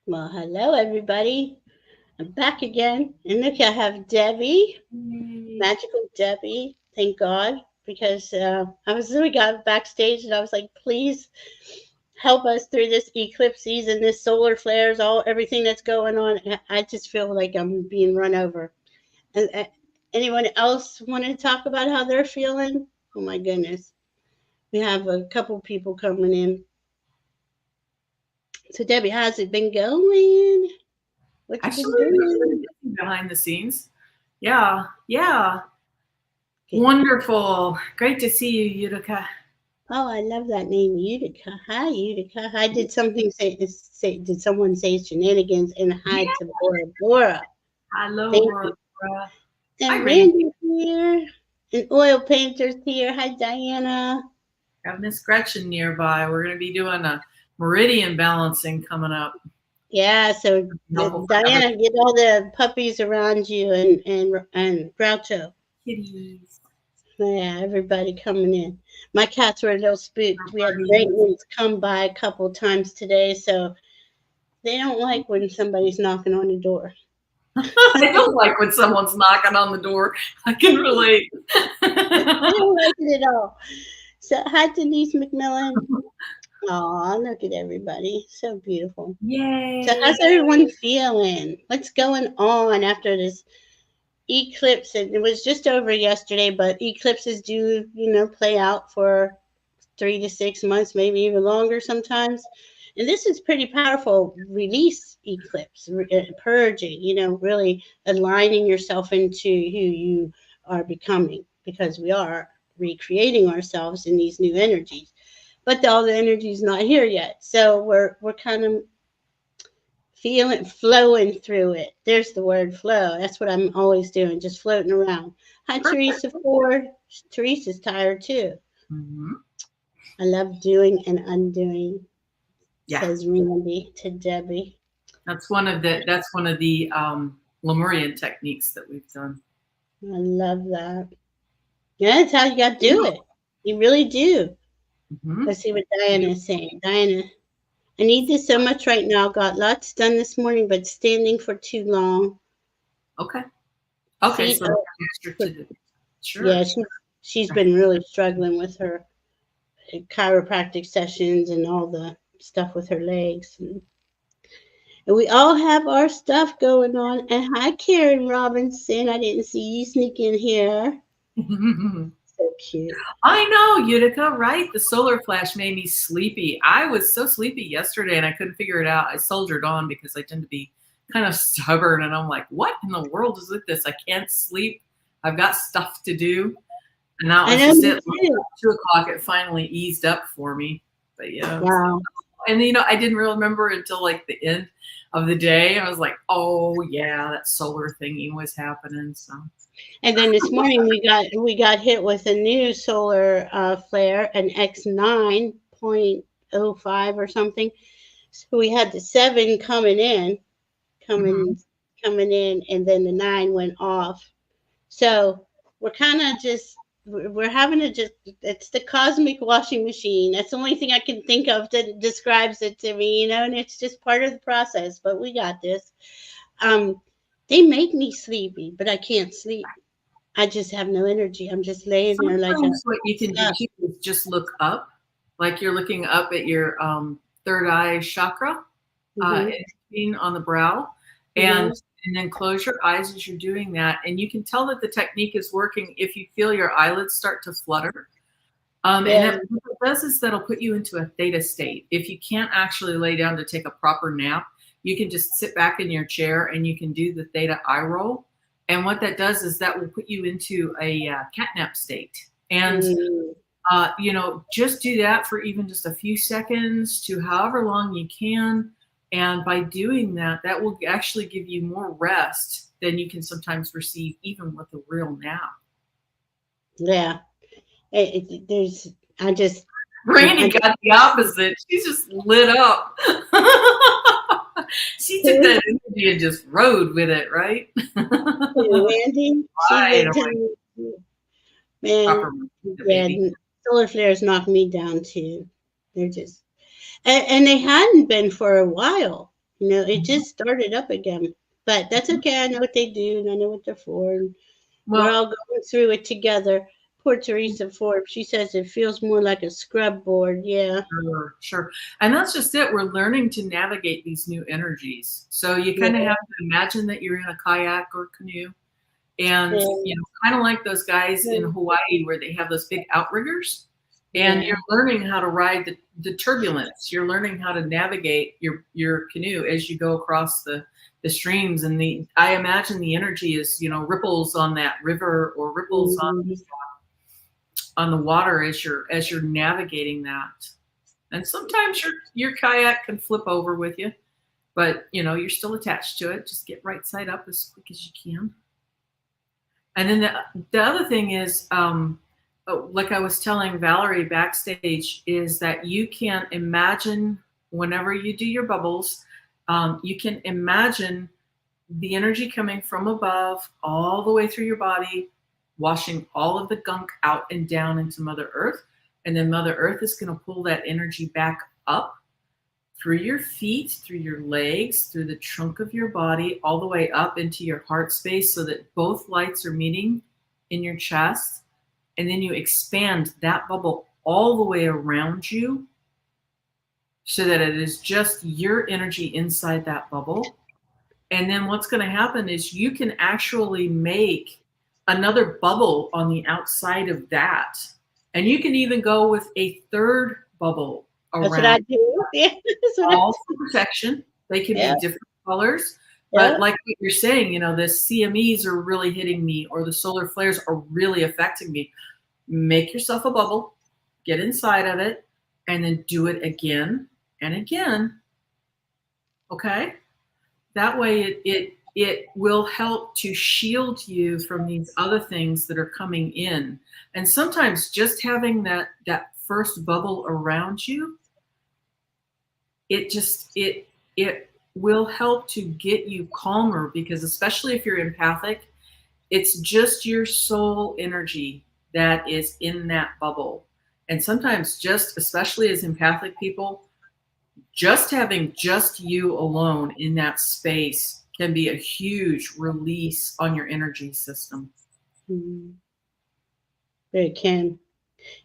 Well, hello, everybody. I'm back again. And look, I have Debbie, Yay. magical Debbie. Thank God. Because we got backstage and I was like, please help us through this eclipse season, this solar flares, everything that's going on. I just feel like I'm being run over. And, anyone else want to talk about how they're feeling? Oh, my goodness. We have a couple people coming in. So, Debbie, how's it been going? What you been Actually, it's doing? been busy behind the scenes. Yeah. Good. Wonderful. Great to see you, Utica. Oh, I love that name, Utica. Hi, Utica. I did something did someone say shenanigans and hi Yeah. to Bora Bora. Hello, Thank Barbara. you. Hi, And Randy. Randy's here. And Oil Painter's here. Hi, Diana. Got Miss Gretchen nearby. We're going to be doing a meridian balancing coming up. Yeah, so Helpful for every Diana, get all the puppies around you and Groucho. kitties. Yeah, everybody coming in. My cats were a little spooked. We had Everybody. maintenance come by a couple times today, so they don't like when somebody's knocking on the door. I don't like when someone's knocking on the door. I can relate. I don't like it at all. So, hi, Denise McMillan. Aw, look at everybody. So beautiful. So, Yay. how's everyone feeling? What's going on after this eclipse? And it was just over yesterday, but eclipses do, play out for 3 to 6 months, maybe even longer sometimes. And this is pretty powerful release eclipse, purging, really aligning yourself into who you are becoming because we are recreating ourselves in these new energies. But all the energy is not here yet. So we're kind of feeling flowing through it. There's the word flow. That's what I'm always doing, just floating around. Hi, Perfect. Teresa Ford. Teresa's tired too. Mhm. I love doing and undoing, Yeah. says Randy to Debbie. That's one of the Lemurian techniques that we've done. I love that. Yeah, that's how you got to do it. You really do. Hmm. Let's see what Diana is saying. Diana, I need this so much right now. Got lots done this morning, but standing for too long. Okay. Okay. Feet So up. extra to do. Yeah, Sure. she's been really struggling with her chiropractic sessions and all the stuff with her legs. And we all have our stuff going on. And hi, Karen Robinson. I didn't see you sneak in here. So cute. I know, Utica, right? The solar flash made me sleepy. I was so sleepy yesterday and I couldn't figure it out. I soldiered on because I tend to be kind of stubborn and I'm like, what in the world is with this? I can't sleep. I've got stuff to do. And that I was know just me it. Like too. 2 o'clock, it finally eased up for me. But yeah, it was like, Wow. and I didn't really remember until like the end of the day. I was like, oh yeah, that solar thingy was happening. So And then this morning we got hit with a new solar flare, an X9.05 or something. So we had the 7 mhm. coming in, and then the 9 went off. So we're kind of just we're having to just it's the cosmic washing machine. That's the only thing I can think of that describes it to me, and it's just part of the process. But we got this. Um, they make me sleepy, but I can't sleep. I just have no energy. I'm just laying there like a Sometimes what you can do stuff. too is just look up, like you're looking up at your third eye chakra, Hmm. in between on the brow, and Yeah, and then close your eyes as you're doing that, and you can tell that the technique is working if you feel your eyelids start to flutter. And yeah. that, what it does is that'll put you into a theta state. If you can't actually lay down to take a proper nap, you can just sit back in your chair and you can do the theta eye roll. And what that does is that will put you into a catnap state. And Mm, just do that for even just a few seconds to however long you can. And by doing that, that will actually give you more rest than you can sometimes receive even with a real nap. yeah. There's. I just. I Randy just. got the opposite. She just lit up. She took that energy and just rode with it, right? Randy, she Right would away. tell me, man. Proper the Yeah, baby. solar flares knock me down too. They're just, and they hadn't been for a while. It just started up again. But that's okay. I know what they do and I know what they're for. And we're Well, all going through it together. Poor Teresa Forbes, she says it feels more like a scrub board. Yeah. sure, sure. And that's just it. We're learning to navigate these new energies. So you kind of Yeah. have to imagine that you're in a kayak or canoe, and Yeah. kind of like those guys in Hawaii where they have those big outriggers, and Yeah. you're learning how to ride the turbulence. You're learning how to navigate your canoe as you go across the streams. And I imagine the energy is ripples on that river or ripples Mhm. on the water as you're navigating that. And sometimes your kayak can flip over with you, but you're still attached to it. Just get right side up as quick as you can. And then the other thing is, like I was telling Valerie backstage, is that you can imagine whenever you do your bubbles, you can imagine the energy coming from above all the way through your body, washing all of the gunk out and down into Mother Earth. And then Mother Earth is going to pull that energy back up through your feet, through your legs, through the trunk of your body, all the way up into your heart space so that both lights are meeting in your chest. And then you expand that bubble all the way around you so that it is just your energy inside that bubble. And then what's going to happen is you can actually make another bubble on the outside of that. And you can even go with a third bubble That's what I around, do. Yeah. That's what I all do. for protection. They can be Yeah. different colors. But Yeah. like what you're saying, the CMEs are really hitting me or the solar flares are really affecting me. Make yourself a bubble, get inside of it, and then do it again and again. Okay? That way it will help to shield you from these other things that are coming in. And sometimes just having that first bubble around you, it will help to get you calmer, because especially if you're empathic, it's just your soul energy that is in that bubble. And sometimes, just especially as empathic people, just having just you alone in that space can be a huge release on your energy system. Mhm. It can.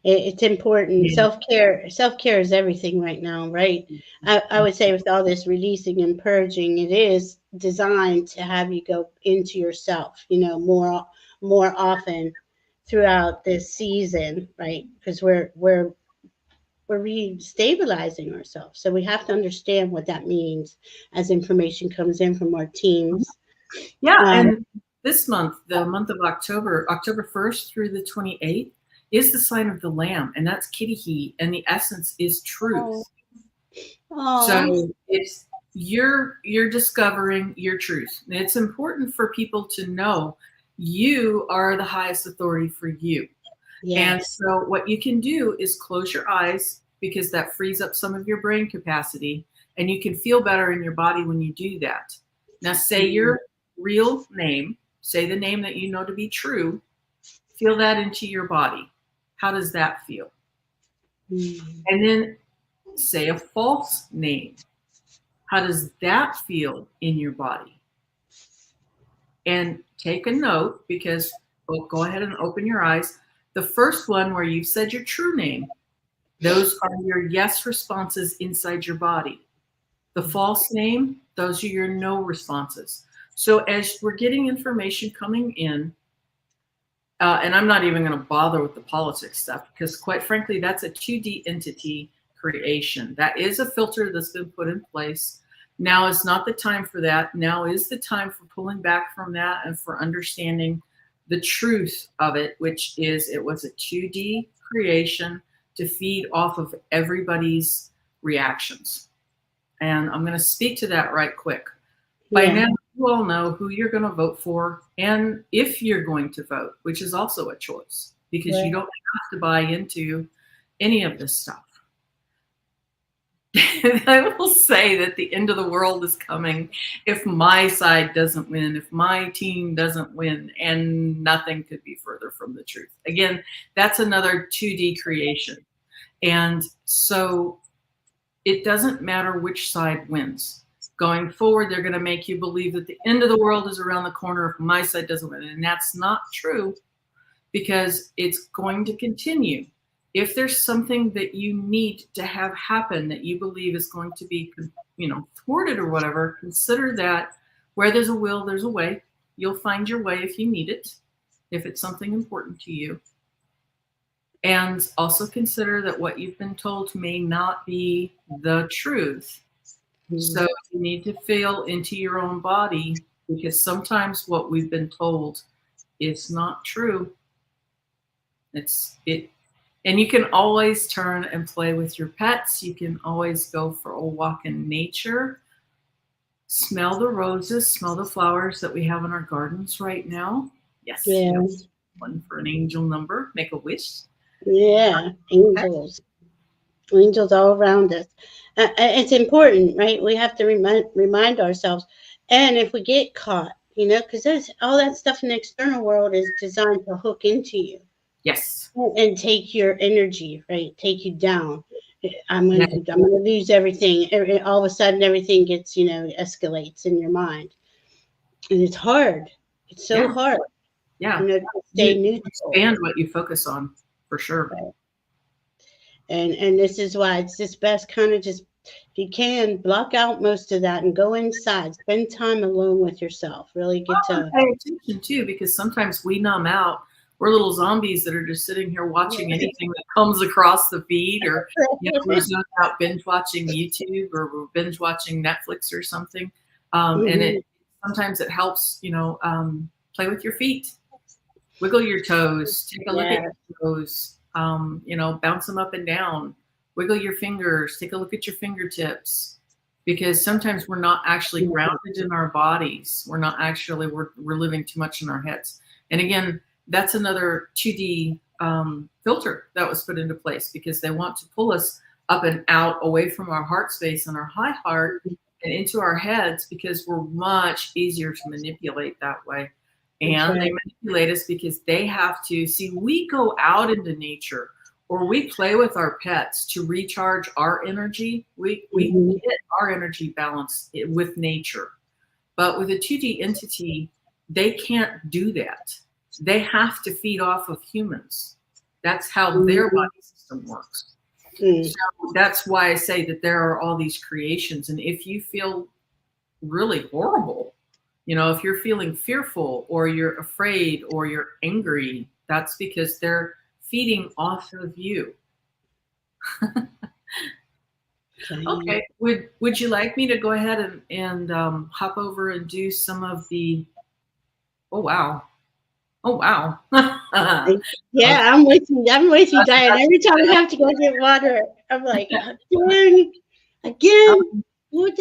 It's important. Yeah. Self care is everything right now, right? I would say with all this releasing and purging, it is designed to have you go into yourself, more often throughout this season, right? Because we're restabilizing ourselves. So we have to understand what that means as information comes in from our teams. Yeah, Um, and this month, the month of October, October 1st through the 28th, is the sign of the Lamb, and that's Kitty He, and the essence is oh, truth. oh, So it's you're discovering your truth. And it's important for people to know you are the highest authority for you. And yes. so what you can do is close your eyes, because that frees up some of your brain capacity, and you can feel better in your body when you do that. Now say Mm, your real name, say the name that you know to be true, feel that into your body. How does that feel? mm, And then say a false name. How does that feel in your body? And take a note, because go ahead and open your eyes. The first one, where you've said your true name, those are your yes responses inside your body. The false name, those are your no responses. So as we're getting information coming in, and I'm not even going to bother with the politics stuff, because quite frankly, that's a 2D entity creation. That is a filter that's been put in place. Now is not the time for that. Now is the time for pulling back from that and for understanding the truth of it, which is it was a 2D creation to feed off of everybody's reactions. And I'm going to speak to that right quick. By yeah, now, you all know who you're going to vote for and if you're going to vote, which is also a choice, because you right. don't have to buy into any of this stuff. I will say that the end of the world is coming if my side doesn't win, if my team doesn't win, and nothing could be further from the truth. Again, that's another 2D creation. And so it doesn't matter which side wins. Going forward, they're going to make you believe that the end of the world is around the corner if my side doesn't win. And that's not true, because it's going to continue. If there's something that you need to have happen that you believe is going to be, thwarted or whatever, consider that where there's a will, there's a way. You'll find your way if you need it, if it's something important to you. And also consider that what you've been told may not be the truth. So you need to feel into your own body, because sometimes what we've been told is not true. And you can always turn and play with your pets. You can always go for a walk in nature. Smell the roses, smell the flowers that we have in our gardens right now. Yes. Yeah. One for an angel number. Make a wish. Yeah. Angels. Angels all around us. It's important, right? We have to remind ourselves. And if we get caught, because there's all that stuff in the external world is designed to hook into you. Yes. And take your energy, right? Take you down. I'm gonna lose everything. All of a sudden, everything gets, escalates in your mind, and it's hard. It's so hard. Yeah. To stay neutral. Expand what you focus on, for sure. Right. And this is why it's just best kind of just, if you can, block out most of that and go inside. Spend time alone with yourself. Really get to pay attention too, because sometimes we numb out. We're little zombies that are just sitting here watching anything that comes across the feed, or we're zoned out binge watching YouTube, or we're binge watching Netflix or something. And sometimes it helps, play with your feet, wiggle your toes, take a look at your toes, bounce them up and down, wiggle your fingers, take a look at your fingertips, because sometimes we're not actually grounded in our bodies. We're not actually, we're living too much in our heads. And again, that's another 2D filter that was put into place, because they want to pull us up and out away from our heart space and our high heart and into our heads, because we're much easier to manipulate that way. And they manipulate us because they have to see, we go out into nature or we play with our pets to recharge our energy. We get our energy balance with nature. But with a 2D entity, they can't do that. They have to feed off of humans. That's how their body system works. So that's why I say that there are all these creations. And if you feel really horrible, if you're feeling fearful or you're afraid or you're angry, that's because they're feeding off of you. Okay. Would you like me to go ahead and hop over and do some of the, oh, wow. Yeah, I'm with you, Diane. Every time I have to go get water, I'm like, again. Let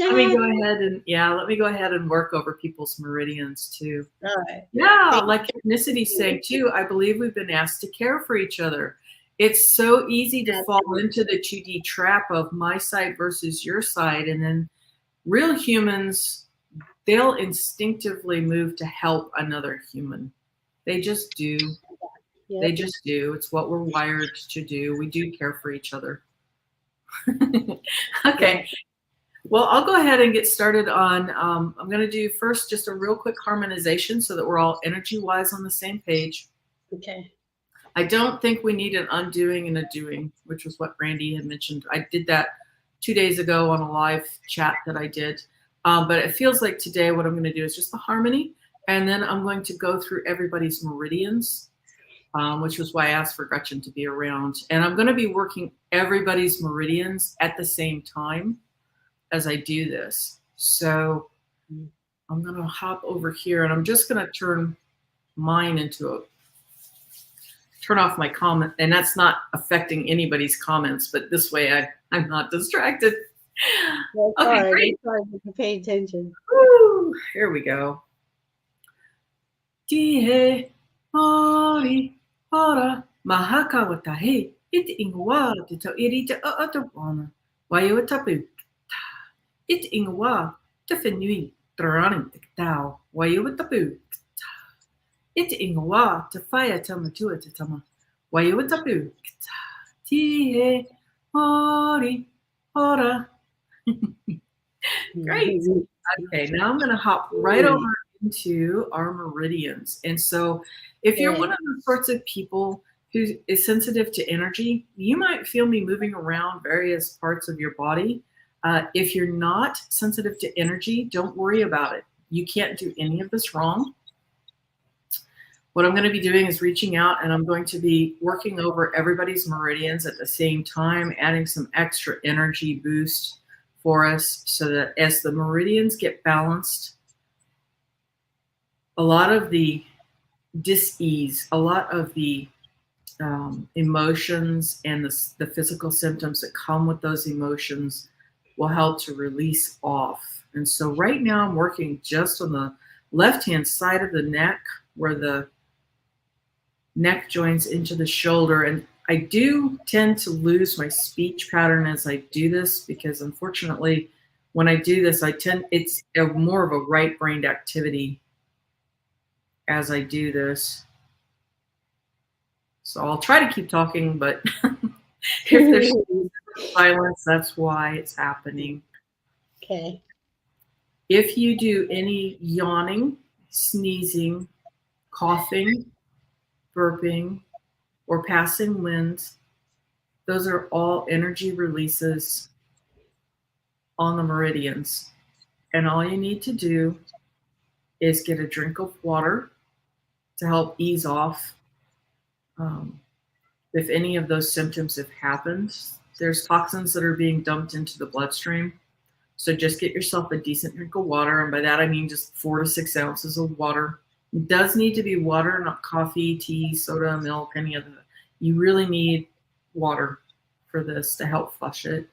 me go ahead and work over people's meridians too. All right. Yeah, like Ethnicity's saying too, I believe we've been asked to care for each other. It's so easy to fall into the 2D trap of my side versus your side. And then real humans, they'll instinctively move to help another human. They just do. Yep. They just do. It's what we're wired to do. We do care for each other. Okay. Well, I'll go ahead and get started on, I'm going to do first just a real quick harmonization so that we're all energy-wise on the same page. Okay. I don't think we need an undoing and a doing, which was what Randy had mentioned. I did that 2 days ago on a live chat that I did. But it feels like today what I'm going to do is just the harmony. And then I'm going to go through everybody's meridians, which was why I asked for Gretchen to be around. And I'm going to be working everybody's meridians at the same time as I do this. So I'm going to hop over here and I'm just going to turn mine into turn off my comment. And that's not affecting anybody's comments, but this way I'm not distracted. Okay, great. Pay attention. Woo, here we go. Tihe, ori, ora, mahaka watahe, it ingwa, tito irita atapana, wayo tapu. It ingwa, tefenui, traning tau, wayo tapu. It ingwa, tefaya tamatua tama, wayo tapu. Tihe, ori, ora. Great. Okay, now I'm going to hop right over into our meridians. And so if you're one of the sorts of people who is sensitive to energy, you might feel me moving around various parts of your body. If you're not sensitive to energy, don't worry about it. You can't do any of this wrong. What I'm going to be doing is reaching out, and I'm going to be working over everybody's meridians at the same time, adding some extra energy boost for us so that as the meridians get balanced, a lot of the dis-ease, a lot of the emotions and the physical symptoms that come with those emotions will help to release off. And so right now I'm working just on the left-hand side of the neck where the neck joins into the shoulder. And I do tend to lose my speech pattern as I do this because unfortunately, when I do this, it's more of a right-brained activity as I do this. So I'll try to keep talking, but if there's silence, that's why it's happening. Okay. If you do any yawning, sneezing, coughing, burping, or passing wind, those are all energy releases on the meridians. And all you need to do is get a drink of water to help ease off. If any of those symptoms have happened, there's toxins that are being dumped into the bloodstream. So just get yourself a decent drink of water. And by that, I mean just 4 to 6 ounces of water. It does need to be water, not coffee, tea, soda, milk, any of that. You really need water for this to help flush it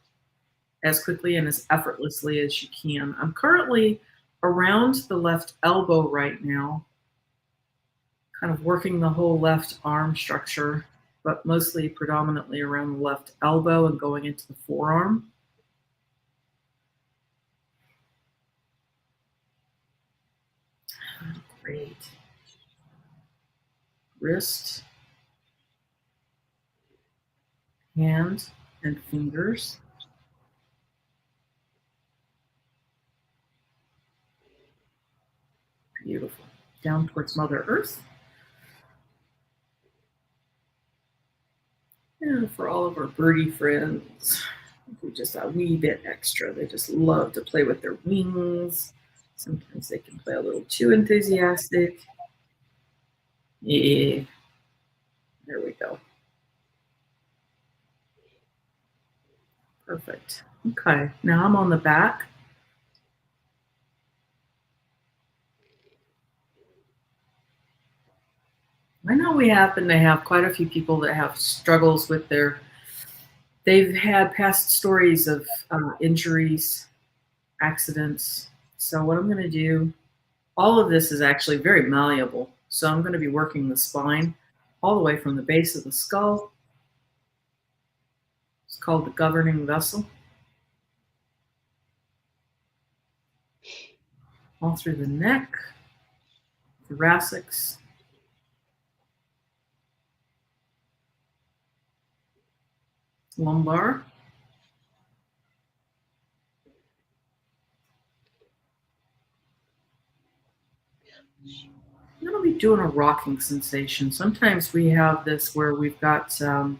as quickly and as effortlessly as you can. I'm currently around the left elbow right now, kind of working the whole left arm structure, but mostly predominantly around the left elbow and going into the forearm. Great. Wrist, hand, and fingers. Beautiful. Down towards Mother Earth. And for all of our birdie friends, do just a wee bit extra. They just love to play with their wings. Sometimes they can play a little too enthusiastic. Yeah. There we go. Perfect. Okay, now I'm on the back. I know we happen to have quite a few people that have struggles with they've had past stories of injuries, accidents. So what I'm going to do, all of this is actually very malleable. So I'm going to be working the spine all the way from the base of the skull. It's called the governing vessel. All through the neck, thoracics, lumbar, I'm going to be doing a rocking sensation. Sometimes we have this where we've got some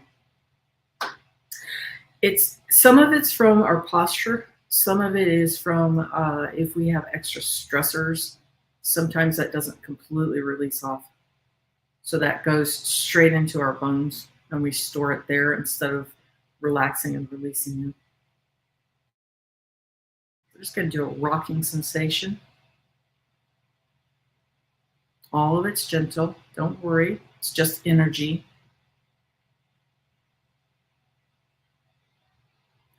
of it's from our posture. Some of it is from if we have extra stressors. Sometimes that doesn't completely release off. So that goes straight into our bones and we store it there instead of relaxing and releasing it. We're just going to do a rocking sensation. All of it's gentle. Don't worry. It's just energy.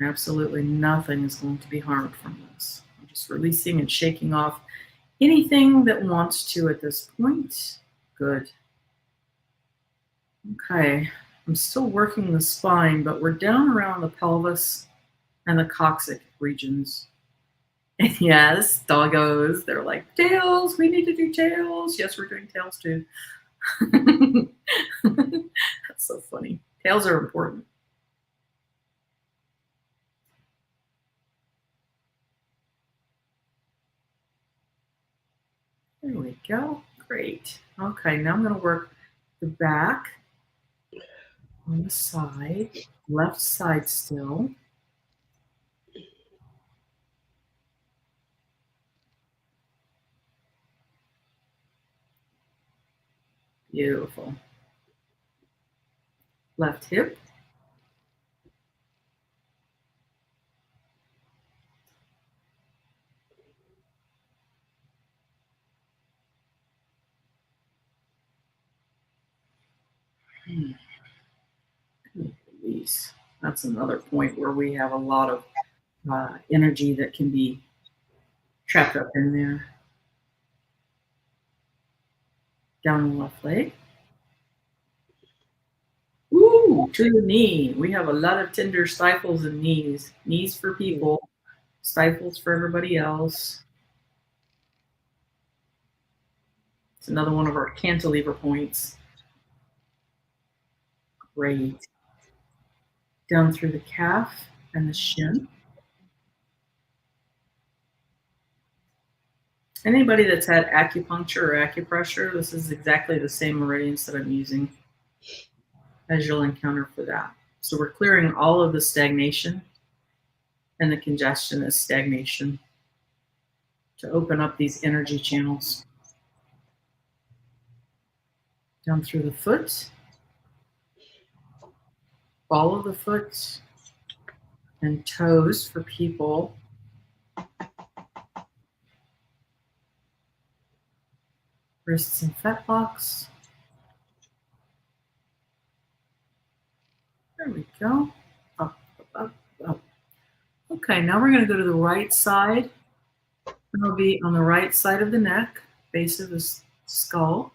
Absolutely nothing is going to be harmed from this. I'm just releasing and shaking off anything that wants to at this point. Good. Okay. I'm still working the spine, but we're down around the pelvis and the coccyx regions. And yes, doggos, they're like, tails, we need to do tails. Yes, we're doing tails too. That's so funny. Tails are important. There we go. Great. Okay, now I'm going to work the back on the side, left side still. Beautiful. Left hip. Release. That's another point where we have a lot of energy that can be trapped up in there. Down the left leg. Ooh, to the knee. We have a lot of tender stifles and knees. Knees for people, stifles for everybody else. It's another one of our cantilever points. Great. Down through the calf and the shin. Anybody that's had acupuncture or acupressure, this is exactly the same meridians that I'm using as you'll encounter for that. So we're clearing all of the stagnation, and the congestion is stagnation, to open up these energy channels. Down through the foot, ball of the foot, and toes for people. Wrists and fetlocks. There we go. Up, up, up. Okay, now we're going to go to the right side. It'll be on the right side of the neck, base of the skull.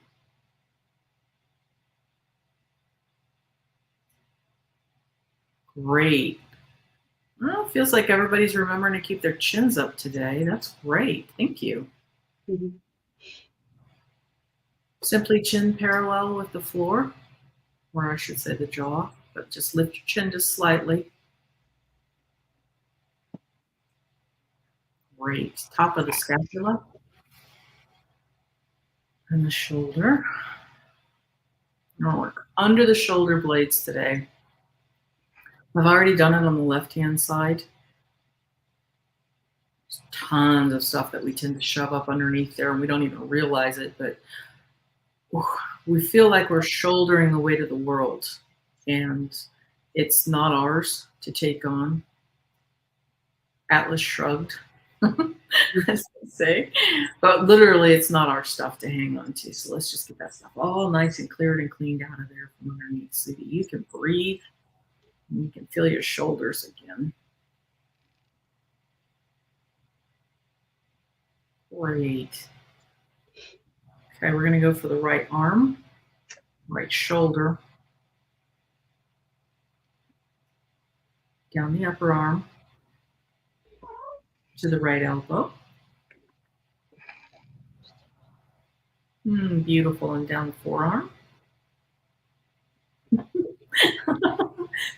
Great. Well, it feels like everybody's remembering to keep their chins up today. That's great. Thank you. Mm-hmm. Simply chin parallel with the floor, or I should say the jaw, but just lift your chin just slightly. Great. Top of the scapula and the shoulder. I'll work under the shoulder blades today. I've already done it on the left-hand side. There's tons of stuff that we tend to shove up underneath there, and we don't even realize it, but we feel like we're shouldering the weight of the world, and it's not ours to take on. Atlas shrugged, as they say, but literally it's not our stuff to hang on to. So let's just get that stuff all nice and cleared and cleaned out of there from underneath so that you can breathe and you can feel your shoulders again. Great. Okay, we're going to go for the right arm, right shoulder, down the upper arm to the right elbow. Beautiful. And down the forearm.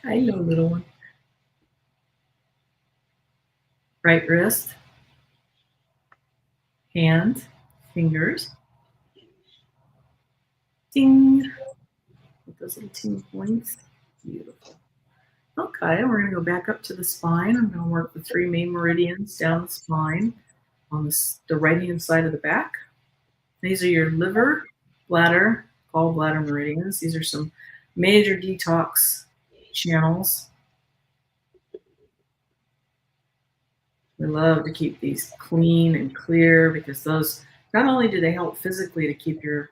I know, little one. Right wrist, hand, fingers. Ding. With those little teeny points. Beautiful. Okay, we're going to go back up to the spine. I'm going to work the 3 main meridians down the spine on the right-hand side of the back. These are your liver, bladder, gallbladder meridians. These are some major detox channels. We love to keep these clean and clear because those, not only do they help physically to keep your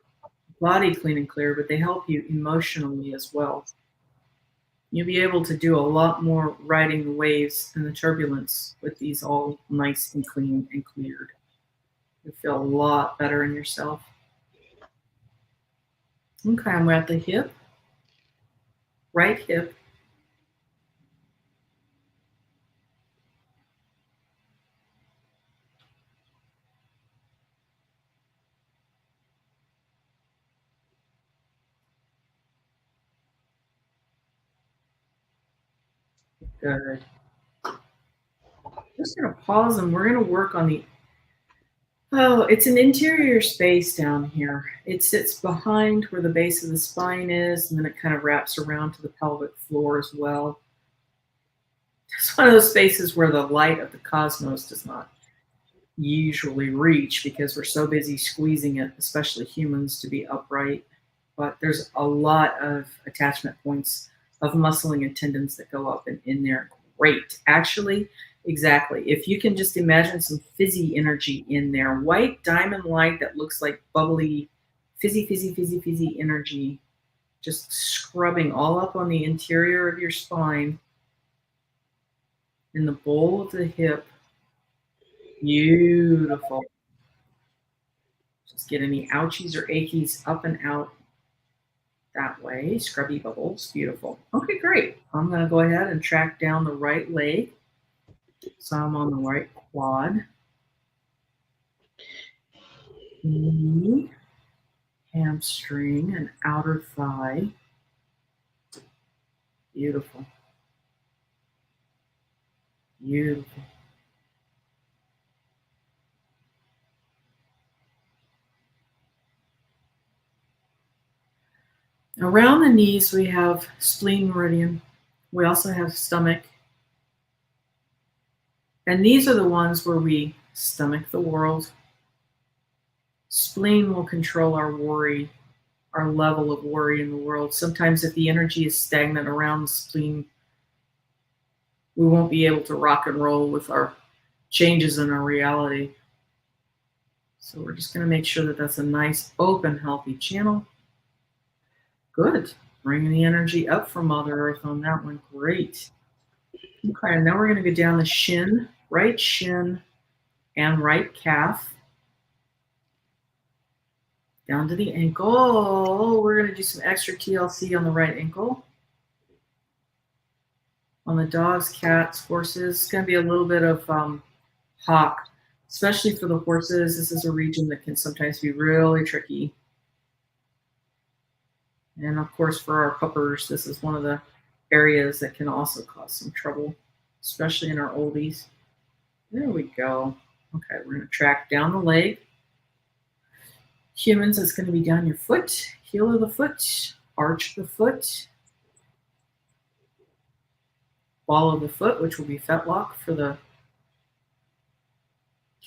body clean and clear, but they help you emotionally as well. You'll be able to do a lot more riding the waves and the turbulence with these all nice and clean and cleared. You feel a lot better in yourself. Okay, I'm at the hip, right hip. Good. Just going to pause and we're going to work on the Oh, it's an interior space down here. It sits behind where the base of the spine is, and then it kind of wraps around to the pelvic floor as well. It's one of those spaces where the light of the cosmos does not usually reach because we're so busy squeezing it, especially humans, to be upright. But there's a lot of attachment points of muscling and tendons that go up and in there. Great. Actually, exactly. If you can just imagine some fizzy energy in there, white diamond light that looks like bubbly, fizzy energy, just scrubbing all up on the interior of your spine, in the bowl of the hip. Beautiful. Just get any ouchies or achies up and out that way. Scrubby bubbles. Beautiful. Okay, great. I'm going to go ahead and track down the right leg. So I'm on the right quad. Knee, hamstring, and outer thigh. Beautiful. Beautiful. Around the knees, we have spleen meridian. We also have stomach. And these are the ones where we stomach the world. Spleen will control our worry, our level of worry in the world. Sometimes if the energy is stagnant around the spleen, we won't be able to rock and roll with our changes in our reality. So we're just going to make sure that that's a nice, open, healthy channel. Good. Bringing the energy up from Mother Earth on that one. Great. Okay, and now we're going to go down the shin, and right calf. Down to the ankle. We're going to do some extra TLC on the right ankle. On the dogs, cats, horses, it's going to be a little bit of hawk, especially for the horses. This is a region that can sometimes be really tricky. And of course, for our puppers, this is one of the areas that can also cause some trouble, especially in our oldies. There we go. Okay, we're going to track down the leg. Humans, it's going to be down your foot, heel of the foot, arch the foot, ball of the foot, which will be fetlock for the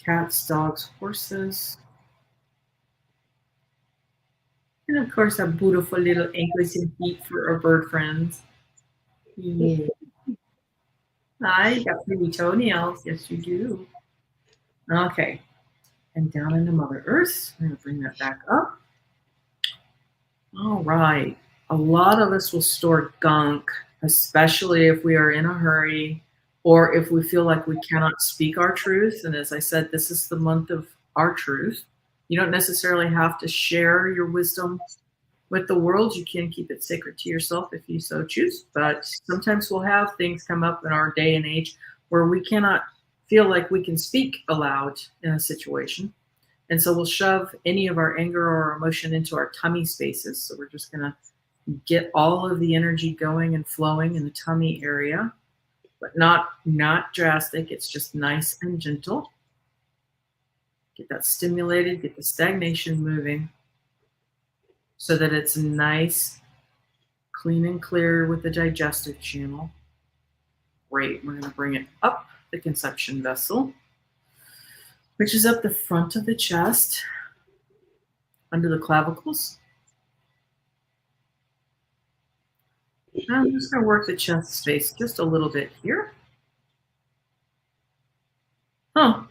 cats, dogs, horses. And of course, our beautiful little ankles and feet for our bird friends. Yeah. Hi, you got pretty toenails. Yes, you do. Okay. And down into Mother Earth. I'm going to bring that back up. All right. A lot of us will store gunk, especially if we are in a hurry or if we feel like we cannot speak our truth. And as I said, this is the month of our truth. You don't necessarily have to share your wisdom with the world. You can keep it sacred to yourself if you so choose. But sometimes we'll have things come up in our day and age where we cannot feel like we can speak aloud in a situation. And so we'll shove any of our anger or emotion into our tummy spaces. So we're just going to get all of the energy going and flowing in the tummy area, but not drastic. It's just nice and gentle. Get that stimulated, get the stagnation moving so that it's nice, clean and clear with the digestive channel. Great. We're going to bring it up the conception vessel, which is up the front of the chest, under the clavicles. And I'm just going to work the chest space just a little bit here. Oh,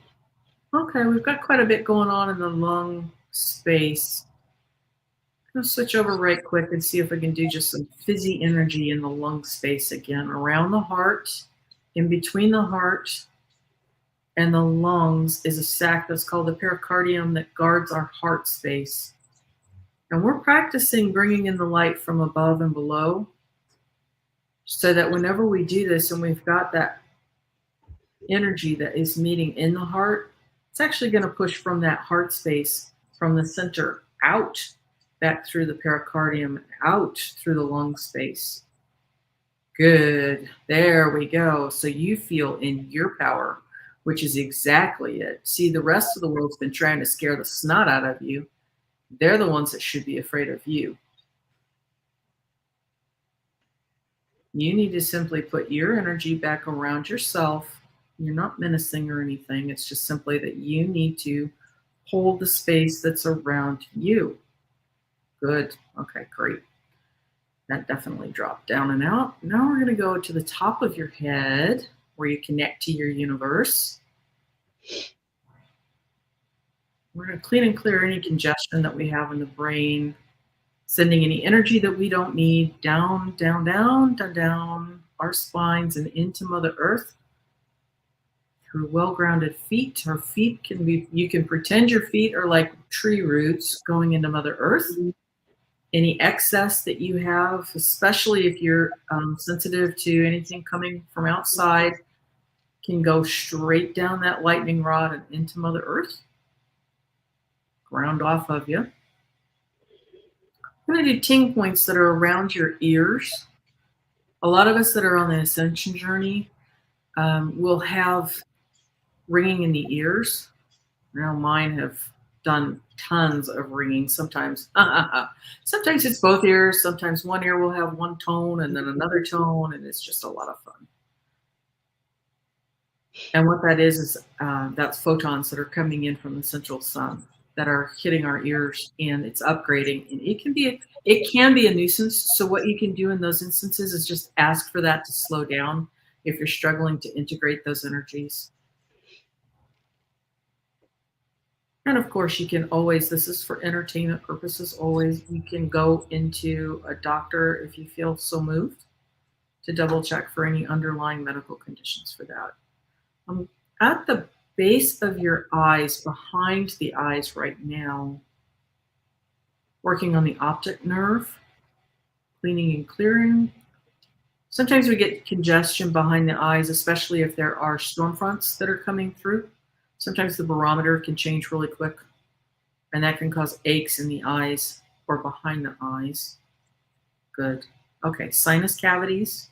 okay. We've got quite a bit going on in the lung space. I'm going to switch over right quick and see if I can do just some fizzy energy in the lung space again, around the heart. In between the heart and the lungs is a sac that's called the pericardium that guards our heart space. And we're practicing bringing in the light from above and below so that whenever we do this and we've got that energy that is meeting in the heart, it's actually going to push from that heart space, from the center out, back through the pericardium, out through the lung space. Good. There we go. So you feel in your power which is exactly it. See, the rest of the world's been trying to scare the snot out of you. They're the ones that should be afraid of you. You need to simply put your energy back around yourself. You're not menacing or anything. It's just simply that you need to hold the space that's around you. Good. Okay, great. That definitely dropped down and out. Now we're going to go to the top of your head where you connect to your universe. We're going to clean and clear any congestion that we have in the brain, sending any energy that we don't need down, down, down, down, down our spines and into Mother Earth through well-grounded feet. Our feet can be, you can pretend your feet are like tree roots going into Mother Earth. Any excess that you have, especially if you're sensitive to anything coming from outside, can go straight down that lightning rod and into Mother Earth. Ground off of you. I'm going to do ting points that are around your ears. A lot of us that are on the ascension journey will have ringing in the ears. Now mine have done tons of ringing. Sometimes it's both ears. Sometimes one ear will have one tone and then another tone, and it's just a lot of fun. And what that is that's photons that are coming in from the central sun that are hitting our ears, and it's upgrading. And it can be a nuisance. So what you can do in those instances is just ask for that to slow down if you're struggling to integrate those energies. And of course, you can always, this is for entertainment purposes, always, you can go into a doctor if you feel so moved to double check for any underlying medical conditions for that. At the base of your eyes, behind the eyes right now, working on the optic nerve, cleaning and clearing. Sometimes we get congestion behind the eyes, especially if there are storm fronts that are coming through. Sometimes the barometer can change really quick, and that can cause aches in the eyes or behind the eyes. Good. Okay, sinus cavities,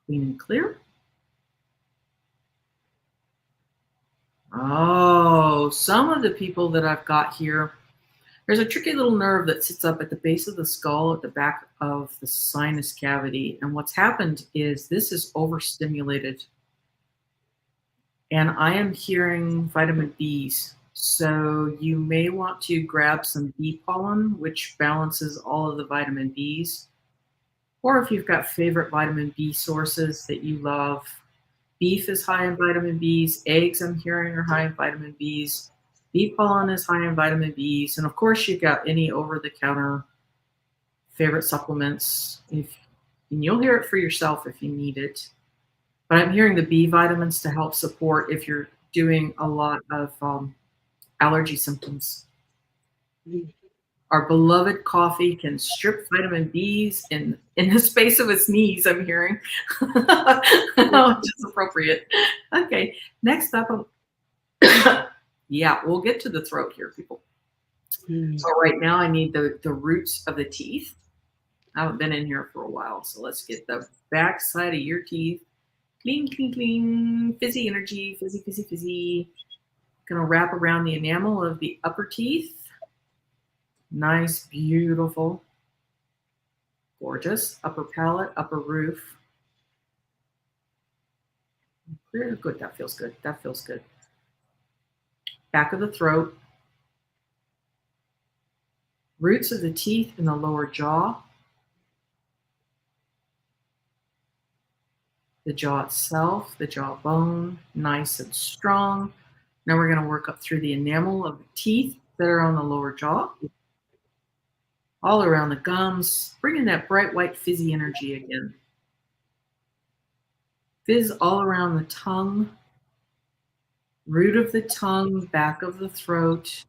clean and clear. Oh, some of the people that I've got here, there's a tricky little nerve that sits up at the base of the skull at the back of the sinus cavity. And what's happened is this is overstimulated. And I am hearing vitamin Bs. So you may want to grab some bee pollen, which balances all of the vitamin Bs. Or if you've got favorite vitamin B sources that you love, beef is high in vitamin Bs. Eggs, I'm hearing, are high in vitamin Bs. Bee pollen is high in vitamin Bs. And of course, you've got any over-the-counter favorite supplements. And you'll hear it for yourself if you need it. But I'm hearing the B vitamins to help support if you're doing a lot of allergy symptoms. Our beloved coffee can strip vitamin Bs in the space of its knees, I'm hearing. Which is appropriate. Okay, next up. Yeah, we'll get to the throat here, people. So right now I need the roots of the teeth. I haven't been in here for a while, so let's get the back side of your teeth. Clean, clean, clean. Fizzy energy, fizzy, fizzy, fizzy. Gonna wrap around the enamel of the upper teeth. Nice, beautiful, gorgeous. Upper palate, upper roof. Very good, that feels good, that feels good. Back of the throat. Roots of the teeth in the lower jaw. The jaw itself, the jawbone, nice and strong. Now we're going to work up through the enamel of the teeth that are on the lower jaw. All around the gums, bringing that bright white fizzy energy again. Fizz all around the tongue, root of the tongue, back of the throat.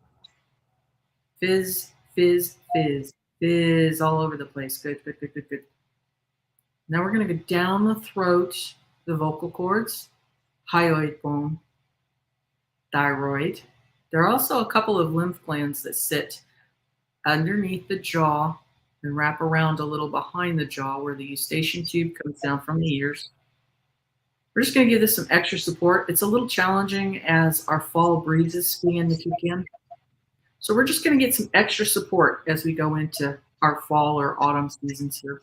Fizz, fizz, fizz, fizz all over the place. Good, good, good, good, good. Now we're going to go down the throat, the vocal cords, hyoid bone, thyroid. There are also a couple of lymph glands that sit underneath the jaw and wrap around a little behind the jaw where the eustachian tube comes down from the ears. We're just going to give this some extra support. It's a little challenging as our fall breezes begin to kick in. So we're just going to get some extra support as we go into our fall or autumn seasons here.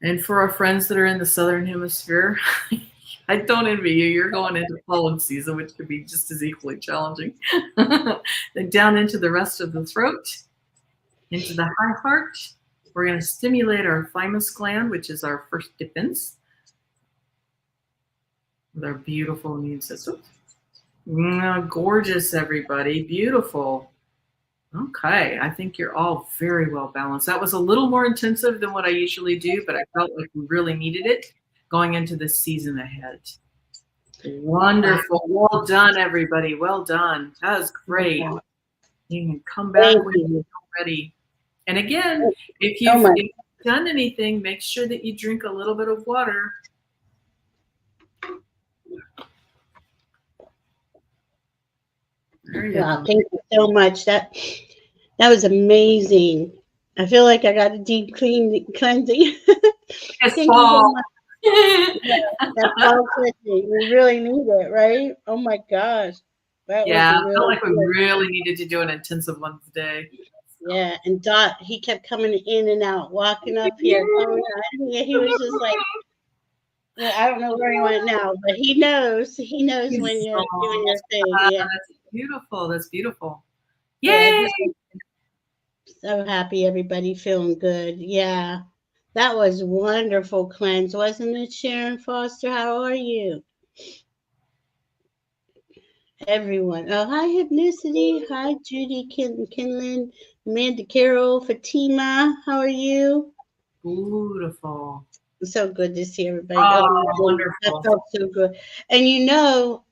And for our friends that are in the Southern Hemisphere, I don't envy you. You're going into pollen season, which could be just as equally challenging. Then down into the rest of the throat, into the high heart. We're going to stimulate our thymus gland, which is our first defense, with our beautiful immune system. Gorgeous, everybody. Beautiful. Okay, I think you're all very well balanced. That was a little more intensive than what I usually do, but I felt like we really needed it going into the season ahead. Wonderful. Well done, everybody. Well done. That was great. You can come back when you're ready. And again, if you've done anything, make sure that you drink a little bit of water. Wow, thank you so much. That was amazing. I feel like I got a deep cleansing. It's thank fall. You so much. Yeah, that fall cleansing. We really need it, right? Oh my gosh. That I felt like we really needed to do an intensive one today. Yeah, and Dot, he kept coming in and out, walking up here, coming out. He was just like, I don't know where he went now, but he knows. He knows when you're doing your thing. Yeah. That's beautiful. That's beautiful. Yay! Yeah, so happy, everybody feeling good. Yeah. That was wonderful cleanse, wasn't it, Sharon Foster? How are you? Everyone. Oh, hi, Hypnicity. Hi, Judy, Kinlan, Amanda Carroll, Fatima. How are you? Beautiful. So good to see everybody. Oh, wonderful. That felt so good. And you know,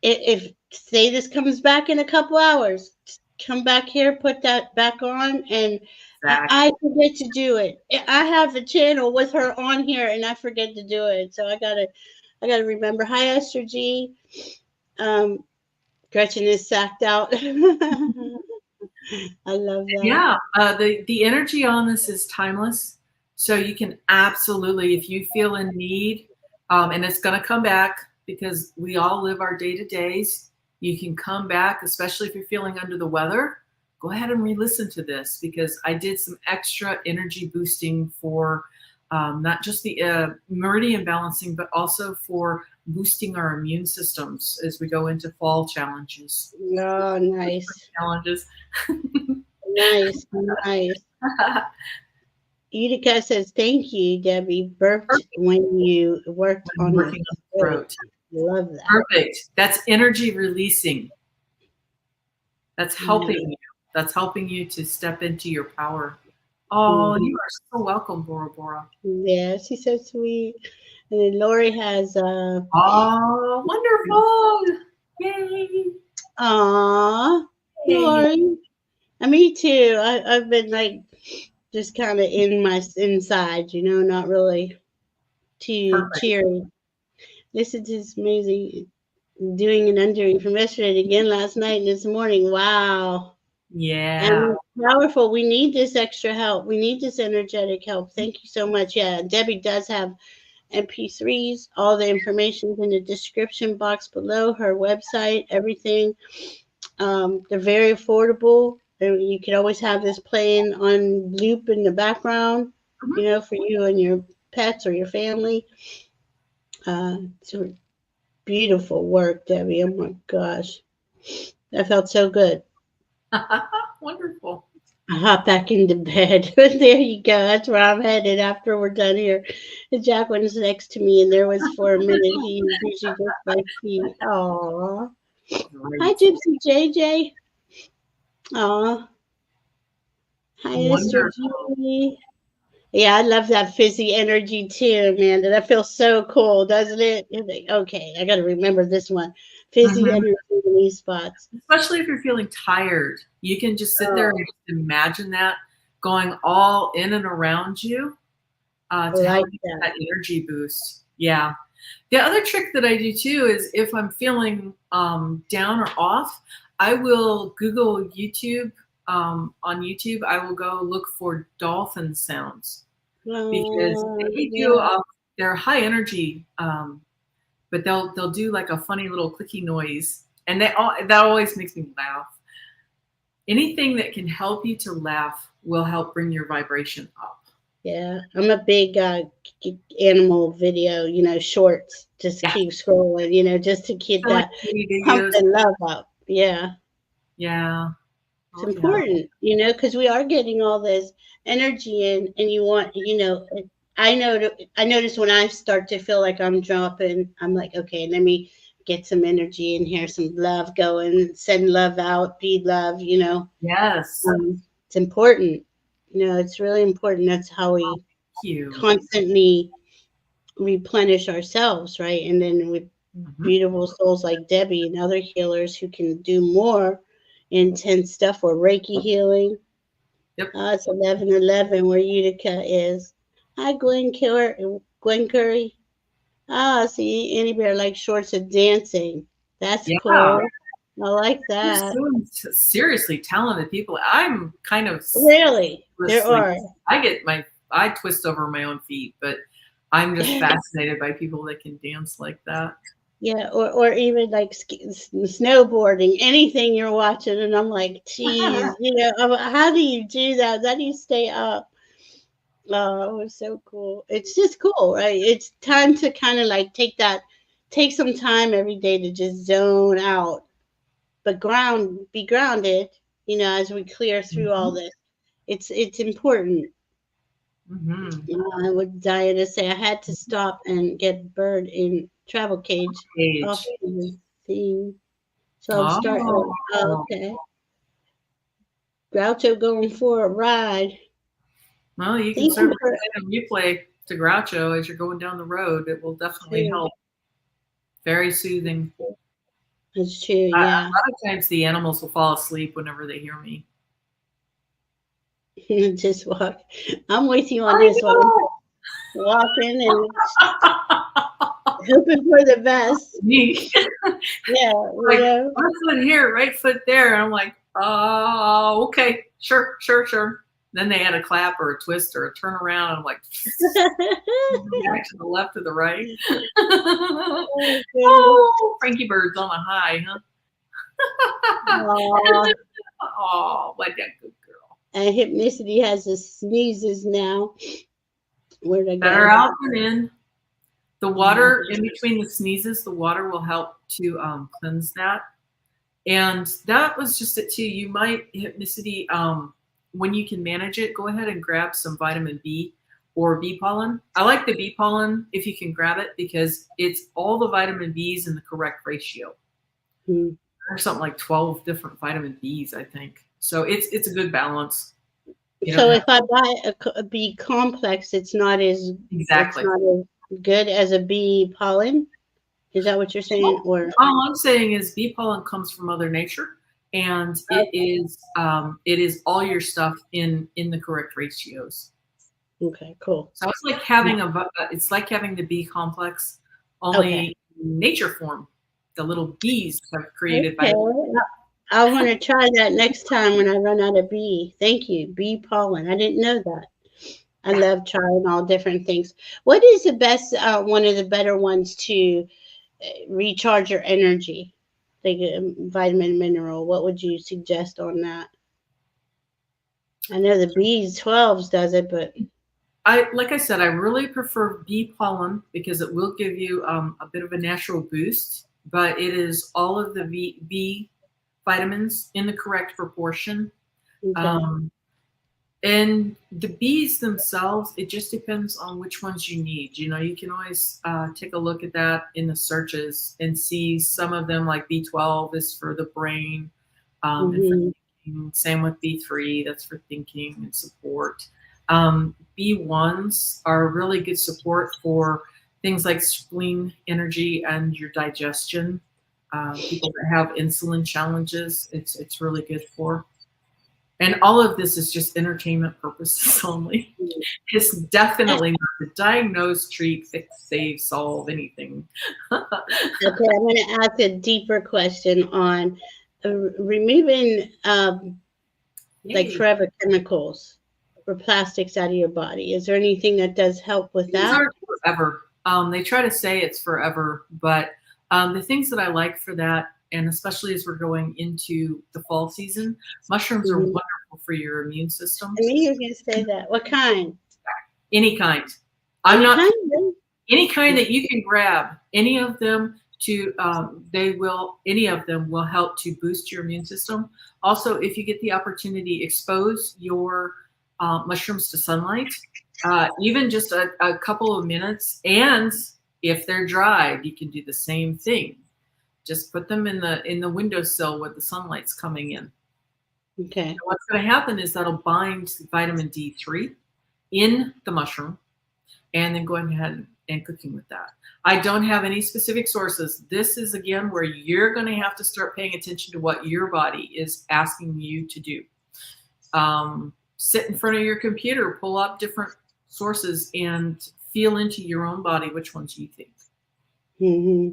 if say this comes back in a couple hours, come back here, put that back on, and I forget to do it. I have a channel with her on here, and I forget to do it. So I gotta remember. Hi, Esther G. Gretchen is sacked out. I love that. Yeah, the energy on this is timeless. So you can absolutely, if you feel in need, and it's going to come back because we all live our day-to-days, you can come back, especially if you're feeling under the weather. Go ahead and re-listen to this because I did some extra energy boosting for not just the meridian balancing, but also for boosting our immune systems as we go into fall challenges. Oh, nice. Challenges. Nice. Utica says, thank you, Debbie. Burped when you worked on the throat. Love that. Perfect. That's energy releasing. That's helping you. That's helping you to step into your power. Oh, you are so welcome, Bora Bora. Yeah, she's so sweet. And then Lori has oh, wonderful. Yay. Aw, Lori. Me too. I've been like just kind of in my inside, not really too cheery. Listen to this amazing doing and undoing from yesterday again last night and this morning. Wow. Yeah. And powerful. We need this extra help. We need this energetic help. Thank you so much. Yeah, Debbie does have MP3s. All the information in the description box below, her website, everything. They're very affordable. And you can always have this playing on loop in the background, for you and your pets or your family. So beautiful work, Debbie. Oh my gosh. That felt so good. Wonderful. I hop back into bed. There you go. That's where I'm headed after we're done here. And Jacqueline's next to me, and there was for a minute. He just like he. Aw. Hi, Gypsy JJ. Aw. Hi, Mr. G. Yeah, I love that fizzy energy too, man. That feels so cool, doesn't it? Like, okay, I got to remember this one. Fizzy energy in these spots. Especially if you're feeling tired. You can just sit there and just imagine that going all in and around you to help you get that energy boost. Yeah. The other trick that I do too is if I'm feeling down or off, I will Google YouTube. On YouTube, I will go look for dolphin sounds because they do they're high energy, but they'll do like a funny little clicky noise, and that always makes me laugh. Anything that can help you to laugh will help bring your vibration up. Yeah, I'm a big animal video, shorts. Just Yeah, keep scrolling, just to keep silly that videos. pumping love up. Yeah, Yeah. it's Oh yeah. important, because we are getting all this energy in, and you want, I notice when I start to feel like I'm dropping, I'm like, okay, let me get some energy in here, some love going, send love out, be love, Yes. It's important. It's really important. That's how Oh, we thank you. constantly replenish ourselves, right? And then with Hmm. beautiful souls like Debbie and other healers who can do more intense stuff, or Reiki healing. Yep. It's 11:11 where Utica is. Hi, Gwen Curry. Gwen Curry. See, Annie Bear likes shorts and dancing. That's Yeah. cool. I like There's that. some seriously talented people. I'm kind of Really, there seriously, are. I twist over my own feet, but I'm just fascinated by people that can dance like that. Yeah, or even like snowboarding, anything you're watching, and I'm like, geez, how do you do that? How do you stay up? Oh, it was so cool. It's just cool, right? It's time to kind of like take some time every day to just zone out, but be grounded, as we clear through all Hmm. this. It's important. Hmm. What Diana say? I had to stop and get bird in travel cage off Age. the scene. So I'm starting. Oh, Oh. okay. Groucho going for a ride. Well, you can Thank you certainly for play a replay to Groucho as you're going down the road. It will definitely true. help. Very soothing. That's true. A Yeah. lot of times the animals will fall asleep whenever they hear me. Just walk. I'm with you on I this one. know. Walking and hoping for the best. Me. Yeah. Like, left foot here, right foot there. And I'm like, oh, okay, sure, sure, sure. Then they had a clap or a twist or a turn around. And I'm like, back to the left or the right. Oh goodness. Oh, Frankie Bird's on a high, huh? Aw. Oh, what that good girl. And Hypnicity has the sneezes now. Where'd I Better go? out than in. The water in between the sneezes, the water will help to cleanse that. And that was just it too. You might Hypnicity, when you can manage it, go ahead and grab some vitamin B or bee pollen. I like the bee pollen if you can grab it because it's all the vitamin B's in the correct ratio. Hmm. There's something like 12 different vitamin B's, I think. So it's a good balance. You don't So have if I buy a bee complex, it's exactly. not as good as a bee pollen. Is that what you're saying? Well, Or all I'm saying is bee pollen comes from Mother Nature, and it is all your stuff in the correct ratios. okay, cool. So it's like having it's like having the bee complex, Okay. only nature form. The little bees have created by. Okay. I want to try that next time when I run out of bee. Thank you. Bee pollen. I didn't know that. I Yeah. love trying all different things. What is the best, one of the better ones to recharge your energy? Like vitamin, mineral. What would you suggest on that? I know the B12s does it, but Like I said, I really prefer bee pollen because it will give you a bit of a natural boost, but it is all of the B vitamins in the correct proportion. okay. Um, and the bees themselves, it just depends on which ones you need. You know, you can always take a look at that in the searches and see some of them, like B12 is for the brain and for Hmm. thinking. Same with B3, that's for thinking and support. B1s are really good support for things like spleen energy and your digestion. People that have insulin challenges, it's really good for. And all of this is just entertainment purposes only. It's definitely not to diagnose, treat, fix, save, solve anything. Okay, I'm going to ask a deeper question on removing like Yay. forever chemicals. for plastics out of your body? Is there anything that does help with Things that? aren't forever. They try to say it's forever, but the things that I like for that, and especially as we're going into the fall season, mushrooms are Mhm. wonderful for your immune system. I knew you were going to say that. What kind? Any kind. I'm Any not kind? Really? any kind that you can grab. Any of them to any of them will help to boost your immune system. Also, if you get the opportunity, expose your mushrooms to sunlight, even just a couple of minutes. And if they're dried, you can do the same thing. Just put them in the windowsill where the sunlight's coming in. Okay. And what's going to happen is that'll bind vitamin D3 in the mushroom, and then going ahead and cooking with that. I don't have any specific sources. This is, again, where you're going to have to start paying attention to what your body is asking you to do. Sit in front of your computer, pull up different sources, and feel into your own body which ones you think. Hmm.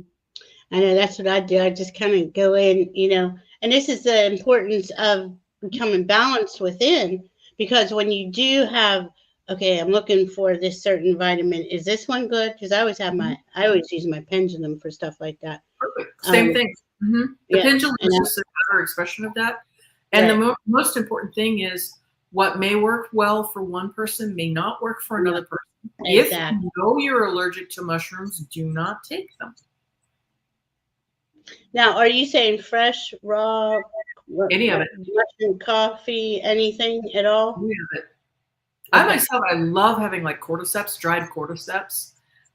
I know that's what I do. I just kind of go in, and this is the importance of becoming balanced within, because when you do have, okay, I'm looking for this certain vitamin. Is this one good? Because I always use my pendulum for stuff like that. Perfect. Same Um, thing. The yeah, pendulum and is just a better expression of that. And right, the most important thing is what may work well for one person may not work for yeah, another person. If exactly. you know you're allergic to mushrooms, do not take them. Now, are you saying fresh, raw, Any of it. mushroom coffee, anything at all? Any of it. I Okay. myself, I love having like cordyceps, dried cordyceps